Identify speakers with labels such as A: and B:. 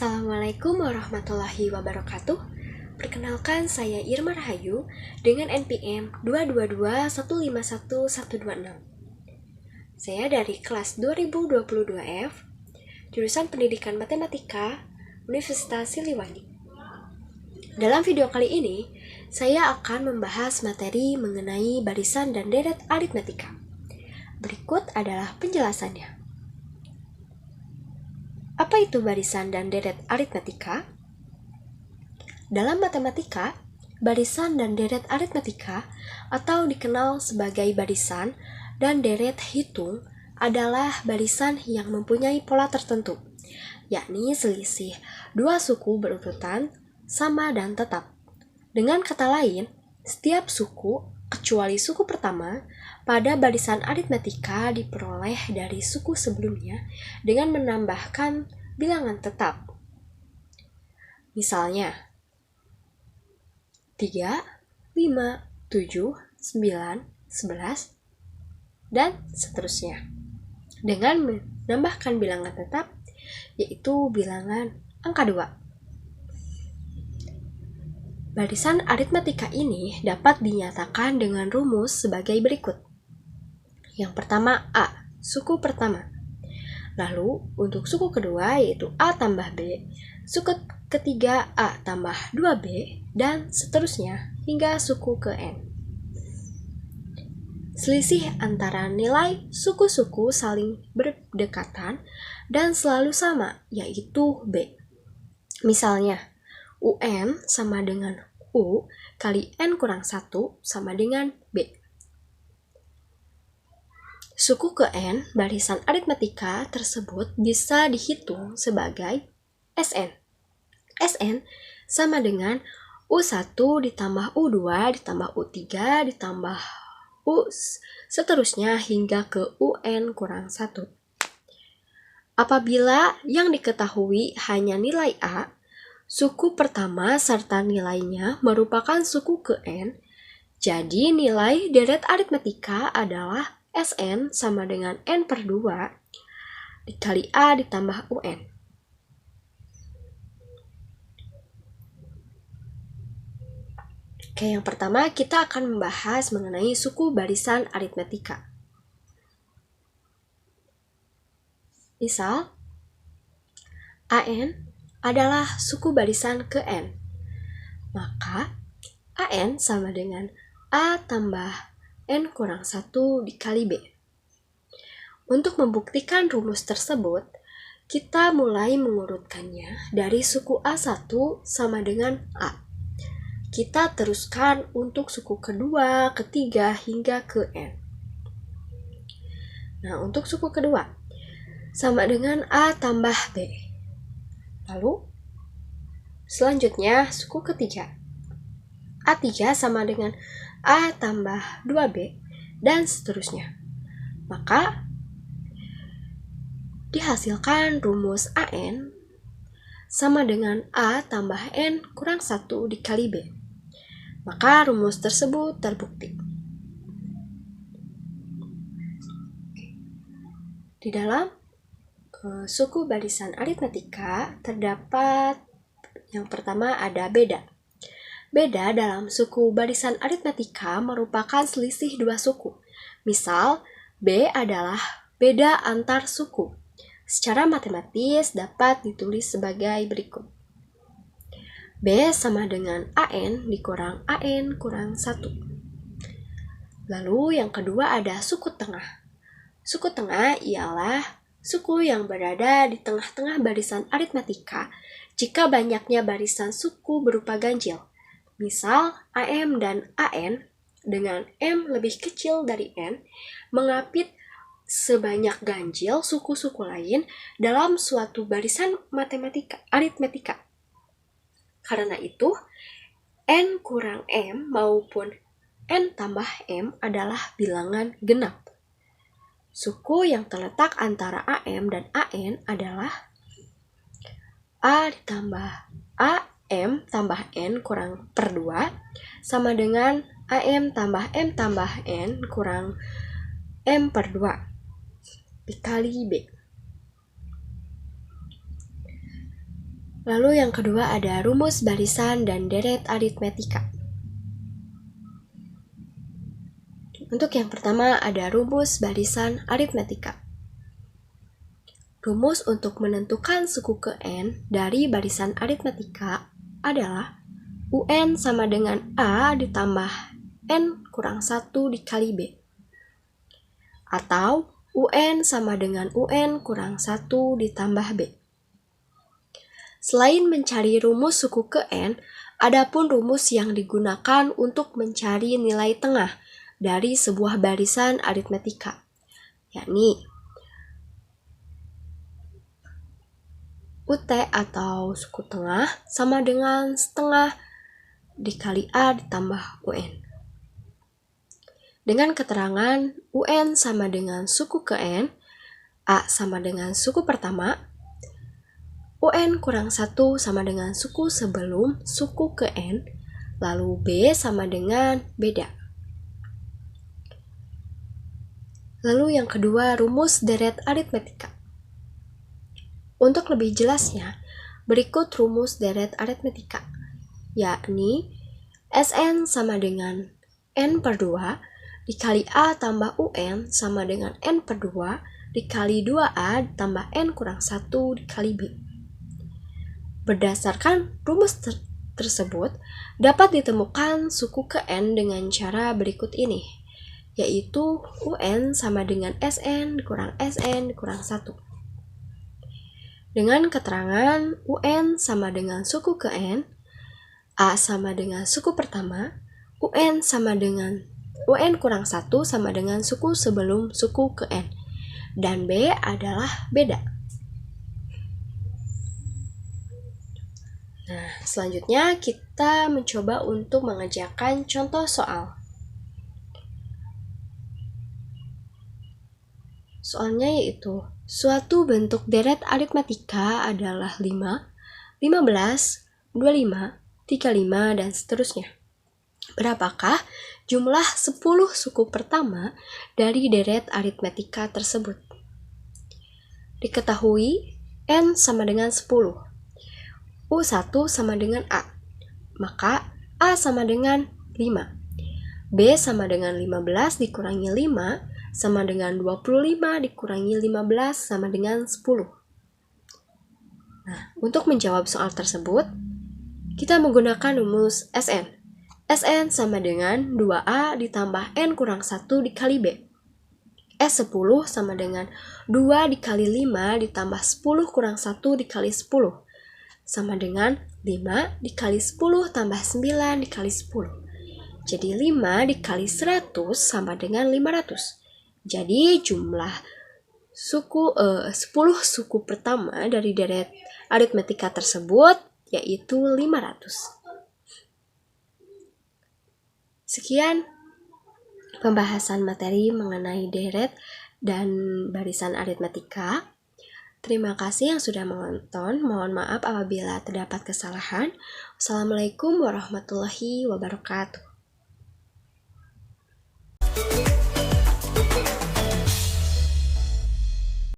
A: Assalamualaikum warahmatullahi wabarakatuh. Perkenalkan, saya Irma Rahayu dengan NPM 222151126. Saya dari kelas 2022F, jurusan Pendidikan Matematika, Universitas Siliwangi. Dalam video kali ini, saya akan membahas materi mengenai barisan dan deret aritmatika. Berikut adalah penjelasannya. Apa itu barisan dan deret aritmatika? Dalam matematika, barisan dan deret aritmatika atau dikenal sebagai barisan dan deret hitung adalah barisan yang mempunyai pola tertentu, yakni selisih dua suku berurutan, sama dan tetap. Dengan kata lain, setiap suku, kecuali suku pertama, pada barisan aritmatika diperoleh dari suku sebelumnya dengan menambahkan bilangan tetap. Misalnya, 3, 5, 7, 9, 11, dan seterusnya. Dengan menambahkan bilangan tetap, yaitu bilangan angka 2. Barisan aritmatika ini dapat dinyatakan dengan rumus sebagai berikut. Yang pertama A, suku pertama. Lalu untuk suku kedua yaitu A tambah B, suku ketiga A tambah 2B, dan seterusnya hingga suku ke N. Selisih antara nilai suku-suku saling berdekatan dan selalu sama, yaitu B. Misalnya, UN sama dengan U kali N kurang 1 sama dengan B. Suku ke N barisan aritmatika tersebut bisa dihitung sebagai Sn. Sn sama dengan U1 ditambah U2 ditambah U3 ditambah U seterusnya hingga ke UN kurang 1. Apabila yang diketahui hanya nilai A, suku pertama serta nilainya merupakan suku ke N, jadi nilai deret aritmatika adalah Sn sama dengan N per 2 dikali A ditambah UN. Oke, yang pertama kita akan membahas mengenai suku barisan aritmatika. Misal, AN adalah suku barisan ke N. Maka, AN sama dengan A tambah N kurang 1 dikali B. Untuk membuktikan rumus tersebut, kita mulai mengurutkannya dari suku A1 sama dengan A. Kita teruskan untuk suku kedua, ketiga, hingga ke N. Nah, untuk suku kedua, sama dengan A tambah B. Lalu, selanjutnya suku ketiga. A3 sama dengan A tambah 2B, dan seterusnya. Maka, dihasilkan rumus AN sama dengan A tambah N kurang 1 dikali B. Maka rumus tersebut terbukti. Di dalam suku barisan aritmatika terdapat yang pertama ada beda. Beda dalam suku barisan aritmatika merupakan selisih dua suku. Misal, B adalah beda antar suku. Secara matematis dapat ditulis sebagai berikut. B sama dengan AN dikurang AN kurang 1. Lalu yang kedua ada suku tengah. Suku tengah ialah suku yang berada di tengah-tengah barisan aritmatika jika banyaknya barisan suku berupa ganjil. Misal, AM dan AN dengan M lebih kecil dari N mengapit sebanyak ganjil suku-suku lain dalam suatu barisan aritmatika. Karena itu, N kurang M maupun N tambah M adalah bilangan genap. Suku yang terletak antara AM dan AN adalah A ditambah AM tambah N kurang per 2 sama dengan AM tambah M tambah N kurang M per 2 dikali B. Lalu yang kedua ada rumus barisan dan deret aritmetika. Untuk yang pertama ada rumus barisan aritmetika. Rumus untuk menentukan suku ke N dari barisan aritmetika adalah UN sama dengan A ditambah N kurang 1 dikali B. Atau UN sama dengan UN kurang 1 ditambah B. Selain mencari rumus suku ke N, ada pun rumus yang digunakan untuk mencari nilai tengah dari sebuah barisan aritmetika, yakni UT atau suku tengah sama dengan setengah dikali A ditambah UN. Dengan keterangan UN sama dengan suku ke N, A sama dengan suku pertama, UN kurang 1 sama dengan suku sebelum suku ke N, lalu B sama dengan beda. Lalu yang kedua, rumus deret aritmetika. Untuk lebih jelasnya, berikut rumus deret aritmetika, yakni Sn sama dengan N per 2 dikali A tambah UN sama dengan N per 2 dikali 2A tambah N kurang 1 dikali B. Berdasarkan rumus tersebut, dapat ditemukan suku ke N dengan cara berikut ini, yaitu UN sama dengan Sn dikurang Sn dikurang 1. Dengan keterangan UN sama dengan suku ke N, A sama dengan suku pertama, UN sama dengan UN kurang 1 sama dengan suku sebelum suku ke N, dan B adalah beda. Nah, selanjutnya kita mencoba untuk mengerjakan contoh soal. Soalnya yaitu, suatu bentuk deret aritmetika adalah 5, 15, 25, 35, dan seterusnya. Berapakah jumlah 10 suku pertama dari deret aritmetika tersebut? Diketahui N sama dengan 10, U1 sama dengan A, maka A sama dengan 5, B sama dengan 15 dikurangi 5 sama dengan 25 dikurangi 15 sama dengan 10. Nah, untuk menjawab soal tersebut, kita menggunakan rumus Sn. Sn sama dengan 2A ditambah N kurang 1 dikali B. S10 sama dengan 2 dikali 5 ditambah 10 kurang 1 dikali 10. Sama dengan 5 dikali 10 tambah 9 dikali 10. Jadi 5 dikali 100 sama dengan 500. Jadi jumlah 10 suku pertama dari deret aritmetika tersebut yaitu 500. Sekian pembahasan materi mengenai deret dan barisan aritmetika. Terima kasih yang sudah menonton. Mohon maaf apabila terdapat kesalahan. Wassalamualaikum warahmatullahi wabarakatuh.